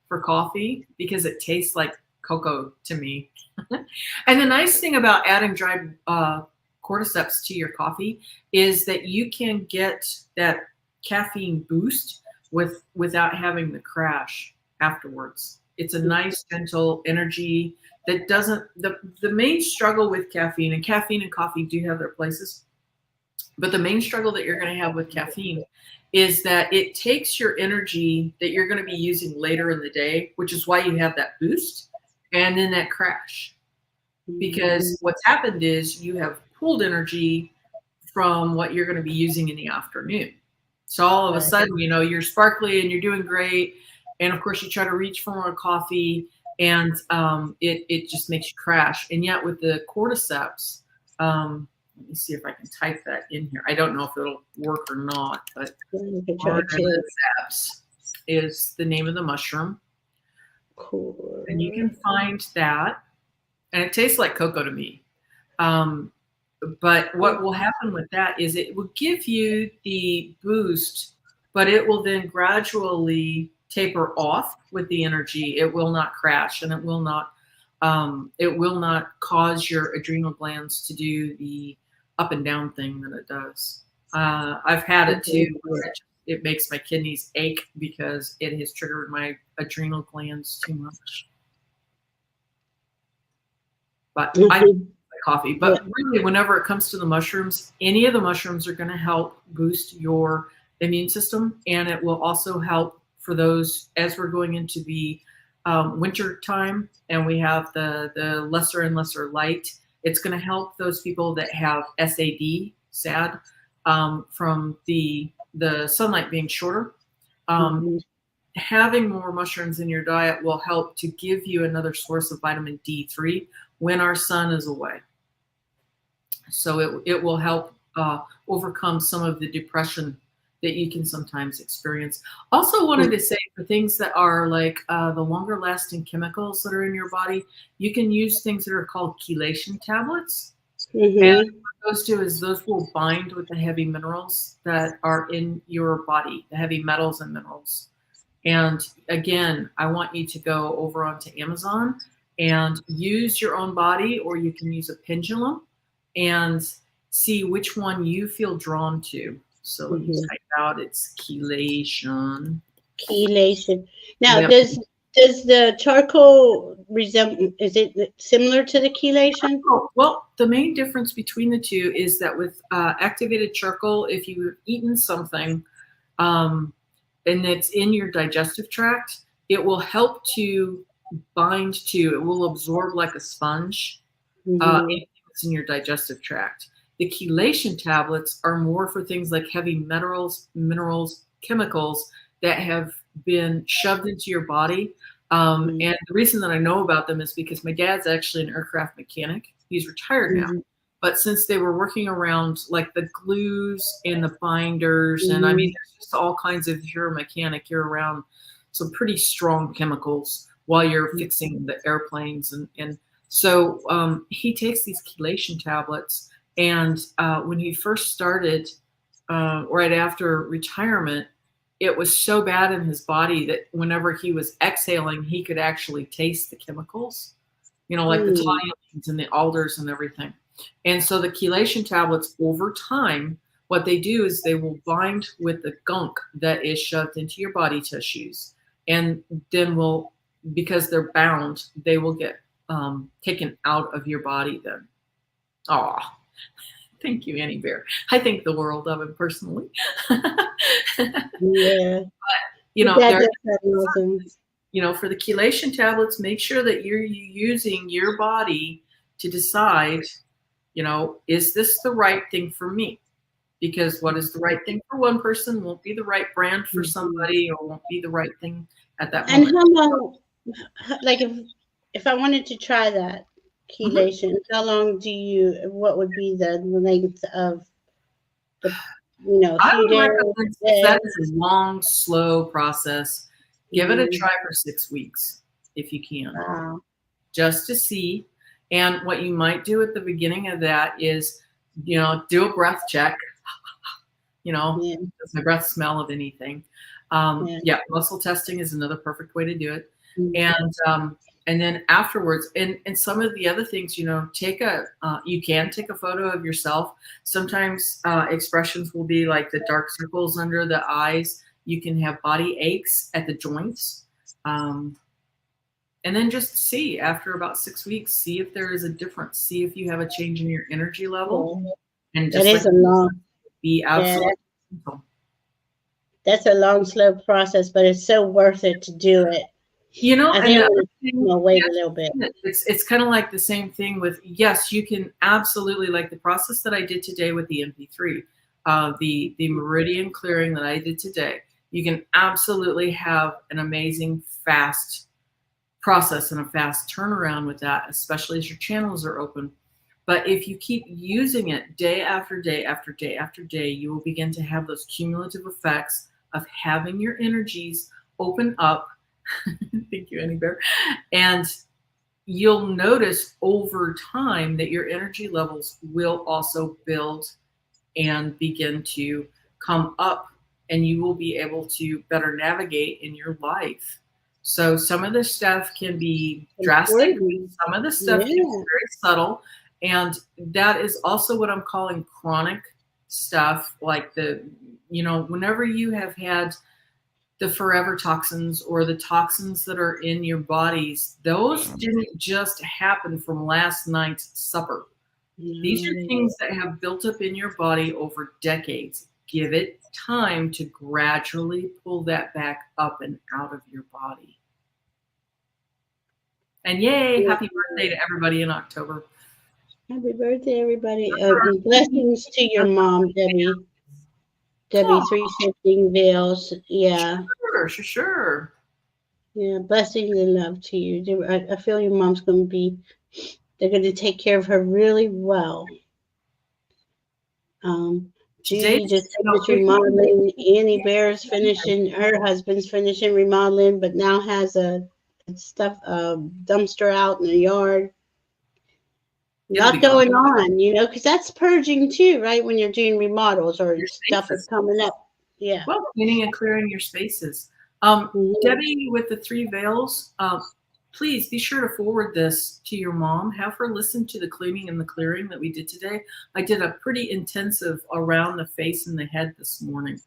for coffee because it tastes like cocoa to me. And the nice thing about adding dried cordyceps to your coffee is that you can get that caffeine boost without having the crash afterwards. It's a nice, gentle energy that doesn't. The main struggle with caffeine, and caffeine and coffee do have their places, but the main struggle that you're going to have with caffeine is that it takes your energy that you're going to be using later in the day, which is why you have that boost and then that crash. Because what's happened is you have pulled energy from what you're going to be using in the afternoon. So all of a Right. sudden, you're sparkly and you're doing great. And of course, you try to reach for more coffee, and it just makes you crash. And yet with the cordyceps, let me see if I can type that in here. I don't know if it'll work or not, but You can try to. cordyceps is the name of the mushroom. Cool. And you can find that. And it tastes like cocoa to me. But what will happen with that is it will give you the boost, but it will then gradually taper off with the energy. It will not crash, and it will not cause your adrenal glands to do the up and down thing that it does. I've had it too. It makes my kidneys ache because it has triggered my adrenal glands too much. But I like coffee. But really, whenever it comes to the mushrooms, any of the mushrooms are going to help boost your immune system, and it will also help for those as we're going into the winter time, and we have the lesser and lesser light. It's going to help those people that have SAD, from the sunlight being shorter. Having more mushrooms in your diet will help to give you another source of vitamin D3 when our sun is away. So it will help overcome some of the depression that you can sometimes experience. Also wanted to say for things that are like the longer lasting chemicals that are in your body, you can use things that are called chelation tablets. And what those do is those will bind with the heavy minerals that are in your body, the heavy metals and minerals. And again, I want you to go over onto Amazon and use your own body, or you can use a pendulum and see which one you feel drawn to. So let me type out it's chelation. Chelation. Now, does the charcoal resemble? Is it similar to the chelation? Well, the main difference between the two is that with activated charcoal, if you've eaten something and it's in your digestive tract, it will help to bind to. It will absorb like a sponge. Anything that's in your digestive tract. The chelation tablets are more for things like heavy minerals, chemicals that have been shoved into your body. And the reason that I know about them is because my dad's actually an aircraft mechanic. He's retired now. But since they were working around like the glues and the binders, and I mean, there's just all kinds of, if you're a mechanic, you're around some pretty strong chemicals while you're fixing the airplanes. And so he takes these chelation tablets. And when he first started, right after retirement, it was so bad in his body that whenever he was exhaling, he could actually taste the chemicals, like the toluenes and the alders and everything. And so the chelation tablets, over time, what they do is they will bind with the gunk that is shoved into your body tissues. And then because they're bound, they will get taken out of your body then. Oh, thank you, Annie Bear. I think the world of him personally. Yeah. But, for the chelation tablets, make sure that you're using your body to decide, is this the right thing for me? Because what is the right thing for one person won't be the right brand for somebody, or won't be the right thing at that moment. And how long, like if I wanted to try that chelation, how long what would be the length of the, I would few recommend, days? that is a long, slow process. Give it a try for 6 weeks if you can. Wow. Just to see. And what you might do at the beginning of that is, do a breath check. Does my breath smell of anything? Muscle testing is another perfect way to do it. And then afterwards, and some of the other things, you can take a photo of yourself. Sometimes expressions will be like the dark circles under the eyes. You can have body aches at the joints. And then just see, after about 6 weeks, see if there is a difference. See if you have a change in your energy level. And just be absolutely simple. That's a long, slow process, but it's so worth it to do it. I think I'm gonna wait a little bit. It's kind of like the same thing with, yes, you can absolutely, like the process that I did today with the MP3, the meridian clearing that I did today. You can absolutely have an amazing fast process and a fast turnaround with that, especially as your channels are open. But if you keep using it day after day after day after day, you will begin to have those cumulative effects of having your energies open up. Thank you, Annie Bear. And you'll notice over time that your energy levels will also build and begin to come up, and you will be able to better navigate in your life. So some of this stuff can be drastic. Some of the stuff can be very subtle. And that is also what I'm calling chronic stuff, like whenever you have had the forever toxins or the toxins that are in your bodies, those didn't just happen from last night's supper. These are things that have built up in your body over decades. Give it time to gradually pull that back up and out of your body. And yay, happy birthday to everybody in October. Happy birthday, everybody. Blessings to your mom, Debbie. Debbie 315 Veils. Yeah. Sure. Yeah, blessings and love to you. I feel your mom's going to they're going to take care of her really well. Judy just finished remodeling. Annie Bear's finishing, her husband's finishing remodeling, but now has a dumpster out in the yard. A lot going on, because that's purging too, right? When you're doing remodels or stuff is coming up. Yeah. Well, cleaning and clearing your spaces. Debbie with the 3 veils, please be sure to forward this to your mom. Have her listen to the cleaning and the clearing that we did today. I did a pretty intensive around the face and the head this morning.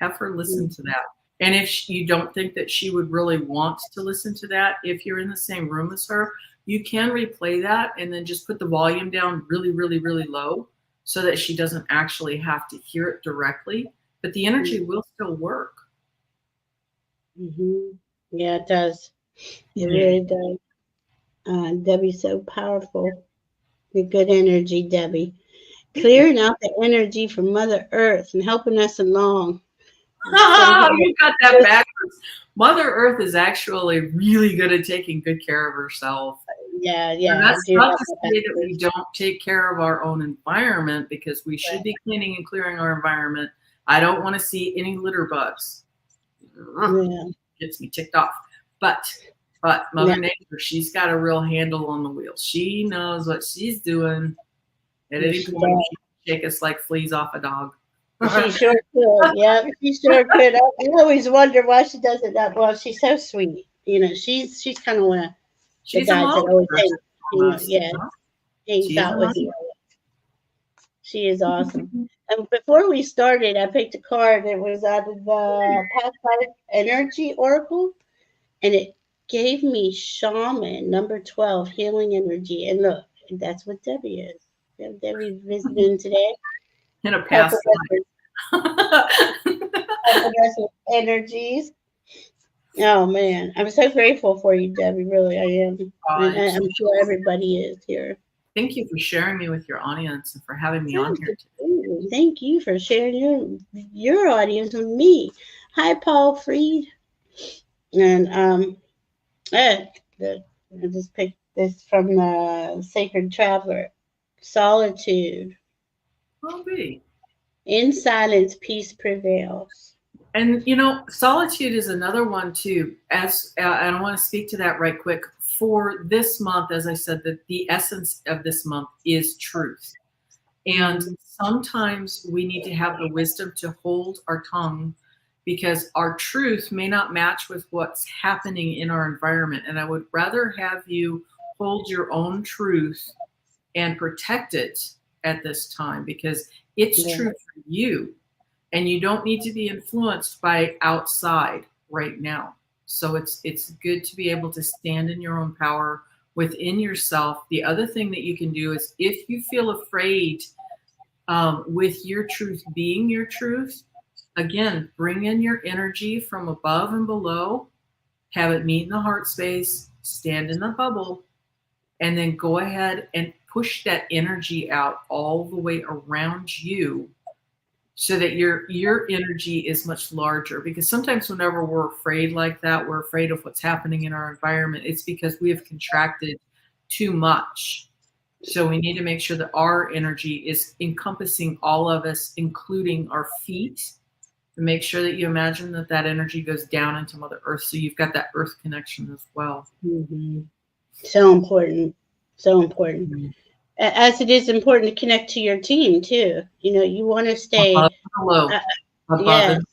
Have her listen to that. And if you don't think that she would really want to listen to that, if you're in the same room as her, you can replay that and then just put the volume down really, really, really low so that she doesn't actually have to hear it directly. But the energy will still work. Yeah, it does. It really does. Debbie's so powerful. Good energy, Debbie. clearing out the energy from Mother Earth and helping us along. Somehow, You got that backwards. Mother Earth is actually really good at taking good care of herself. yeah, And I that's do not have to that say that we backwards. don't take care of our own environment, because we should be cleaning and clearing our environment. I don't want to see any litter bugs. Yeah, Gets me ticked off. But yeah, Mother Nature, she's got a real handle on the wheel. She knows what she's doing. At yes, any she point, does. she can shake us like fleas off a dog. She sure could. Yeah, she sure could. I always wonder why she does it that well. She's so sweet. She's kind of one of the She's a guys that mom always person almost. yeah, hangs She is a out with mom. you. She is awesome. And before we started, I picked a card that was out of the Past Life Energy Oracle, and it gave me Shaman number 12, Healing Energy. And look, that's what Debbie is. Yeah, Debbie's visiting today, In a helping past us with, life. helping us with energies. Oh man, I'm so grateful for you, Debbie. Really, I am, and It's I'm sure everybody is here. Thank you for sharing me with your audience and for having me on here today. Absolutely. Thank you for sharing your audience with me. Hi, Paul Freed, and the, I just picked this from the Sacred Traveler. Solitude. Well, be. In silence, peace prevails. And solitude is another one too. As and I want to speak to that right quick. For this month, as I said, that the essence of this month is truth. And sometimes we need to have the wisdom to hold our tongue, because our truth may not match with what's happening in our environment. And I would rather have you hold your own truth and protect it at this time, because it's Yeah. true for you. And you don't need to be influenced by outside right now. So it's good to be able to stand in your own power within yourself. The other thing that you can do is, if you feel afraid with your truth being your truth, again, bring in your energy from above and below, have it meet in the heart space, stand in the bubble, and then go ahead and push that energy out all the way around you, so that your energy is much larger. Because sometimes whenever we're afraid like that, we're afraid of what's happening in our environment, it's because we have contracted too much. So we need to make sure that our energy is encompassing all of us, including our feet. And make sure that you imagine that that energy goes down into Mother Earth, so you've got that earth connection as well. Mm-hmm. So important. So important. Mm-hmm. As it is important to connect to your team too. You want to Above stay, and below, uh, above yeah, and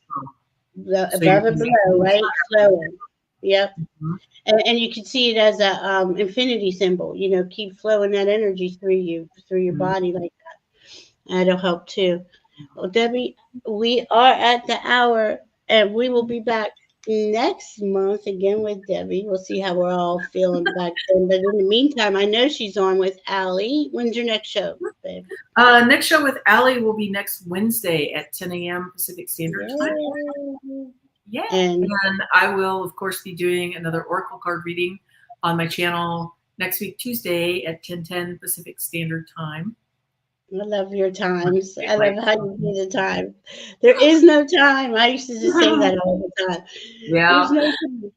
below. So you above and can below, right? Flowing. Yep. Mhm. And you can see it as a infinity symbol. Keep flowing that energy through your Mhm. body like that. That'll help too. Well, Debbie, we are at the hour, and we will be back next month again with Debbie. We'll see how we're all feeling back then. But in the meantime, I know she's on with Allie. When's your next show, babe? Next show with Allie will be next Wednesday at 10 a.m. Pacific Standard Time. Yay. Yeah. And And I will, of course, be doing another Oracle card reading on my channel next week, Tuesday at 10:10 Pacific Standard Time. I love your times. I love how you do the time. There is no time. I used to just say that all the time. There's Yeah. no time.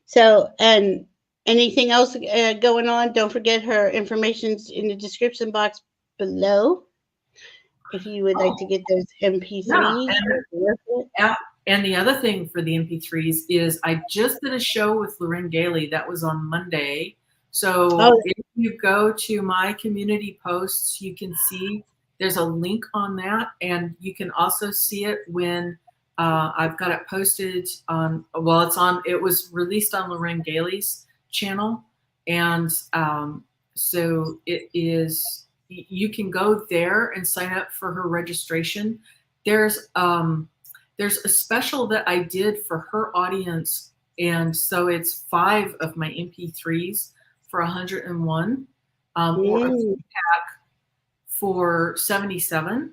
So, and anything else going on? Don't forget her information's in the description box below. If you would like to get those Yeah. MP3s, worth it. And, and the other thing for the MP3s is, I just did a show with Lorraine Gailey. That was on Monday. So Oh, if you go to my community posts, you can see there's a link on that. And you can also see it when I've got it posted on, well, it was released on Lorraine Gailey's channel. And so it is, you can go there and sign up for her registration. There's a special that I did for her audience. And so it's 5 of my MP3s for 101, or a mm, pack for 77.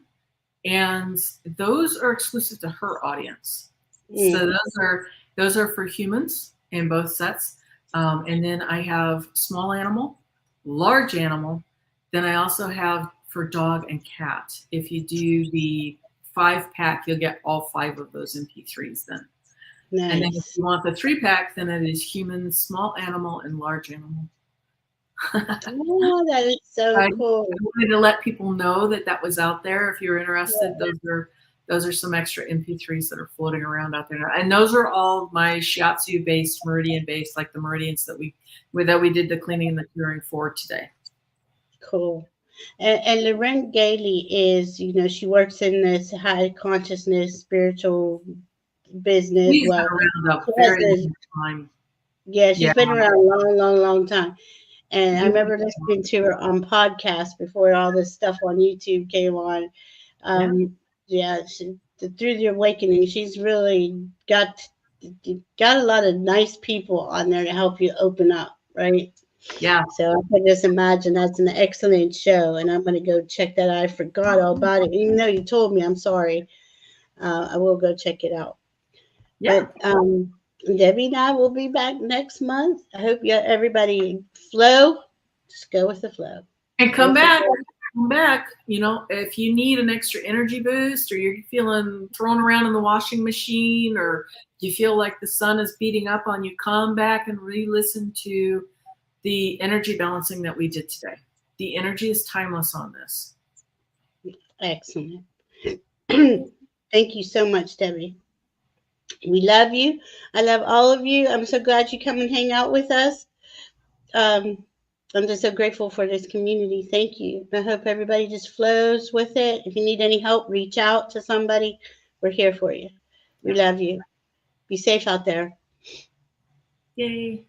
And those are exclusive to her audience. So mm. those are for humans in both sets. And then I have small animal, large animal. Then I also have for dog and cat. If you do the 5-pack, you'll get all 5 of those MP3s then. And then if Nice. you want the 3-pack, then it is human, small animal, and large animal. Oh, that is so I cool. wanted to let people know that that was out there. If you're interested, Yeah. those are some extra MP3s that are floating around out there now. And those are all my shiatsu based, meridian based, like the meridians that we did the cleaning and the curing for today. Cool. And Lorraine Gailey is, she works in this high consciousness spiritual business. She's Well, been around a she has very this, long time. yeah, Yeah. she's been around a long, long, long time. And I Yeah. remember listening to her on podcasts before all this stuff on YouTube came on. Yeah, through the awakening, she's really got a lot of nice people on there to help you open up, right? Yeah. So I can just imagine that's an excellent show, and I'm going to go check that out. I forgot all about it, even though you told me. I'm sorry. I will go check it out. Yeah. But Debbie and I will be back next month. I hope everybody flow. Just go with the flow. And Go come with the back. flow. Come back. If you need an extra energy boost, or you're feeling thrown around in the washing machine, or you feel like the sun is beating up on you, come back and re-listen to the energy balancing that we did today. The energy is timeless on this. Excellent. Thank you so much, Debbie. We love you. I love all of you. I'm so glad you come and hang out with us. Um, I'm just so grateful for this community. Thank you. I hope everybody just flows with it. If you need any help, reach out to somebody. We're here for you. We Yeah. love you. Be safe out there. Yay.